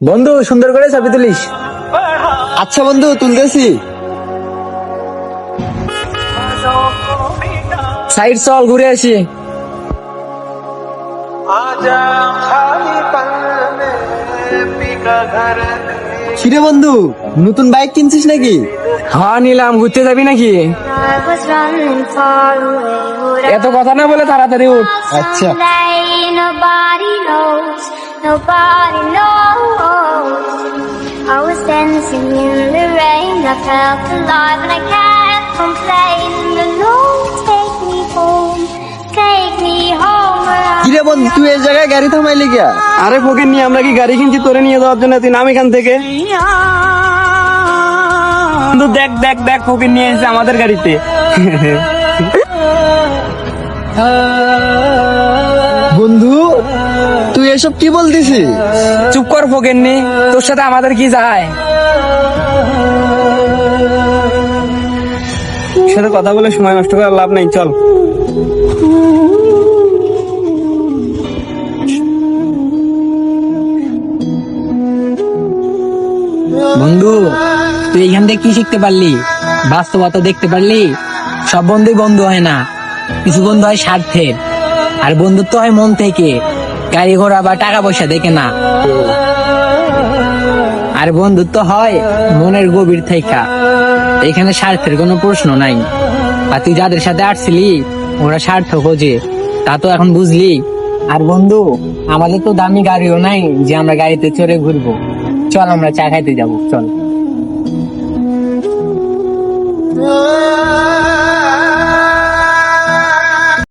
বন্ধু সুন্দর করে ছবি তুলিস। আচ্ছা বন্ধু, তুলতেছি। সাইড চল, ঘুরে আসি। কিরে বন্ধু, নতুন বাইক কিনছিস নাকি? হ্যাঁ নিলাম। ঘুরতে যাবি নাকি? এত কথা না বলে তাড়াতাড়ি উঠ। আচ্ছা। Nobody knows, nobody knows. I was dancing in the rain, I felt alive and I can't complain. No, take me home, take me home. কিরে বন্ধু, তুই এই জায়গায় গাড়ি থামাইলি গিয়া? আরে ফকির নিয়ে আমরা কি গাড়ি কিনছি তোরে নিয়ে যাওয়ার জন্য? তুই নাম এখান থেকে। বন্ধু দেখ দেখ দেখ, ফকির নিয়ে এসেছে আমাদের গাড়িতে। বন্ধু, তুই এসব কি বলতেছিস? চুপ কর ফকির নি, তোর সাথে আমাদের কি যায়? সাথে কথা বলে সময় নষ্ট করার লাভ নাই, চল। বন্ধু, তুই এখান থেকে কি শিখতে পারলি? বাস্তবতা দেখতে পারলি? সব বন্ধুই বন্ধু হয় না, কিছু বন্ধু হয় স্বার্থের। আর বন্ধুত্ব হয় মন থেকে, গাড়ি ঘোড়া বা টাকা পয়সা দেখে না। আর বন্ধুত্ব হয় মনের গভীর থেকে। এখানে স্বার্থের কোনো প্রশ্ন নাই। আর তুই যাদের সাথে আসছিলি ওরা স্বার্থ খোঁজে, তা তো এখন বুঝলি। আর বন্ধু, আমাদের তো দামি গাড়িও নাই যে আমরা গাড়িতে চড়ে ঘুরবো। চল আমরা চা খাইতে যাবো, চল।